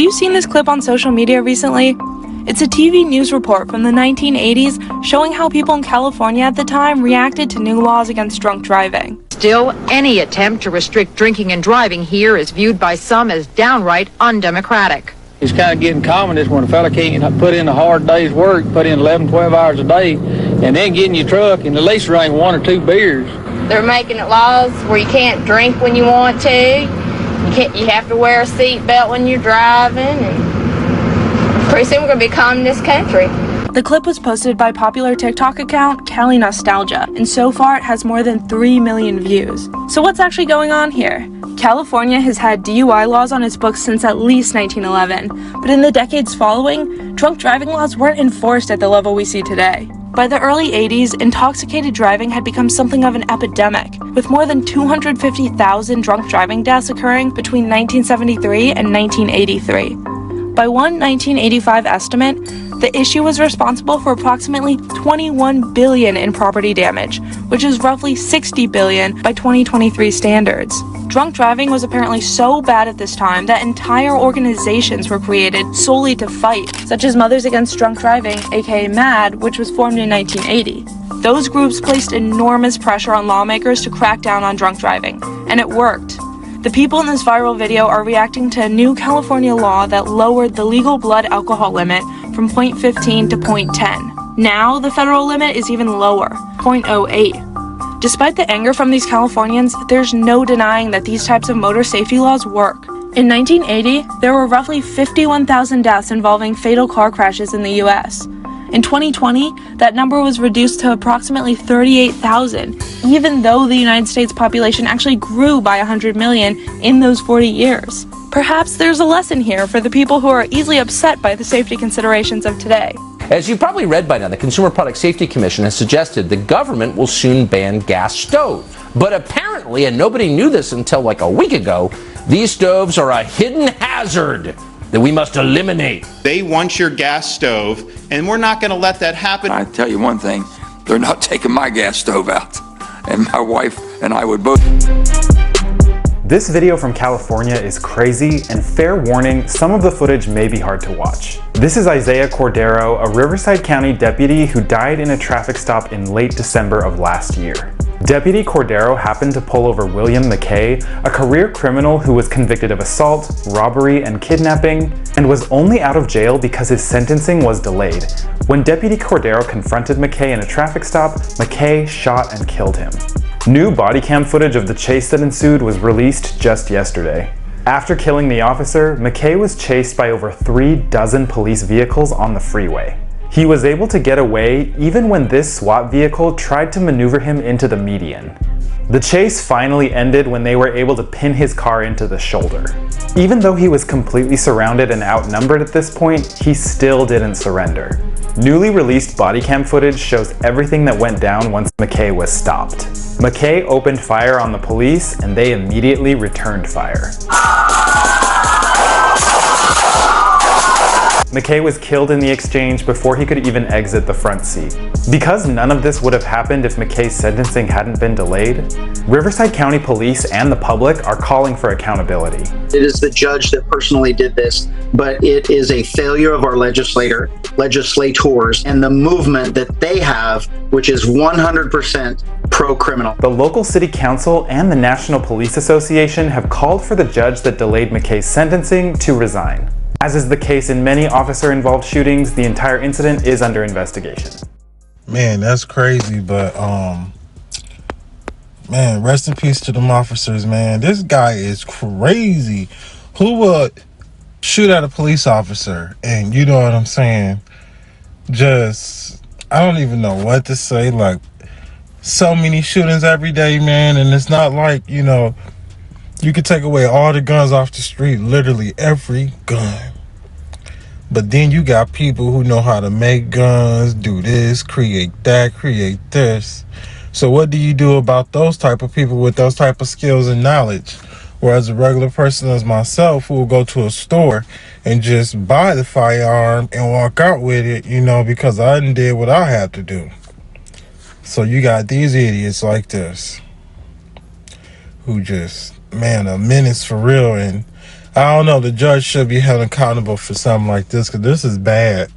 you seen this clip on social media recently? It's a TV news report from the 1980s showing how people in California at the time reacted to new laws against drunk driving. Still, any attempt to restrict drinking and driving here is viewed by some as downright undemocratic. It's kind of getting common is when a fella can't put in a hard day's work, put in 11, 12 hours a day, and then get in your truck and at least drink 1 or 2 beers. They're making it laws where you can't drink when you want to. You have to wear a seatbelt when you're driving, and pretty soon we're going to be calm in this country. The clip was posted by popular TikTok account Cali Nostalgia, and so far it has more than 3 million views. So what's actually going on here? California has had DUI laws on its books since at least 1911, but in the decades following, drunk driving laws weren't enforced at the level we see today. By the early 80s, intoxicated driving had become something of an epidemic, with more than 250,000 drunk driving deaths occurring between 1973 and 1983. By one 1985 estimate, the issue was responsible for approximately $21 billion in property damage, which is roughly $60 billion by 2023 standards. Drunk driving was apparently so bad at this time that entire organizations were created solely to fight, such as Mothers Against Drunk Driving, aka MAD, which was formed in 1980. Those groups placed enormous pressure on lawmakers to crack down on drunk driving, and it worked. The people in this viral video are reacting to a new California law that lowered the legal blood alcohol limit from 0.15 to 0.10. Now, the federal limit is even lower, 0.08. Despite the anger from these Californians, there's no denying that these types of motor safety laws work. In 1980, there were roughly 51,000 deaths involving fatal car crashes in the US. In 2020, that number was reduced to approximately 38,000, even though the United States population actually grew by 100 million in those 40 years. Perhaps there's a lesson here for the people who are easily upset by the safety considerations of today. As you've probably read by now, the Consumer Product Safety Commission has suggested the government will soon ban gas stoves. But apparently, and nobody knew this until like a week ago, these stoves are a hidden hazard that we must eliminate. They want your gas stove, and we're not going to let that happen. I tell you one thing, they're not taking my gas stove out. And my wife and I would both. This video from California is crazy, and fair warning, some of the footage may be hard to watch. This is Isaiah Cordero, a Riverside County deputy who died in a traffic stop in late December of last year. Deputy Cordero happened to pull over William McKay, a career criminal who was convicted of assault, robbery, and kidnapping, and was only out of jail because his sentencing was delayed. When Deputy Cordero confronted McKay in a traffic stop, McKay shot and killed him. New body cam footage of the chase that ensued was released just yesterday. After killing the officer, McKay was chased by over 36 police vehicles on the freeway. He was able to get away even when this SWAT vehicle tried to maneuver him into the median. The chase finally ended when they were able to pin his car into the shoulder. Even though he was completely surrounded and outnumbered at this point, he still didn't surrender. Newly released body cam footage shows everything that went down once McKay was stopped. McKay opened fire on the police and they immediately returned fire. McKay was killed in the exchange before he could even exit the front seat. Because none of this would have happened if McKay's sentencing hadn't been delayed, Riverside County Police and the public are calling for accountability. It is the judge that personally did this, but it is a failure of our legislators and the movement that they have, which is 100% pro-criminal. The local city council and the National Police Association have called for the judge that delayed McKay's sentencing to resign. As is the case in many officer-involved shootings, the entire incident is under investigation. Man, that's crazy, but man, rest in peace to them officers, man. This guy is crazy. Who would shoot at a police officer? And you know what I'm saying? Just, I don't even know what to say. Like, so many shootings every day, man, and it's not like, you know, you could take away all the guns off the street, literally every gun. But then you got people who know how to make guns, do this, create that, create this. So what do you do about those type of people with those type of skills and knowledge? Whereas a regular person as myself who will go to a store and just buy the firearm and walk out with it, you know, because I did what I had to do. So you got these idiots like this who just, man, a menace for real. And I don't know. The judge should be held accountable for something like this because this is bad.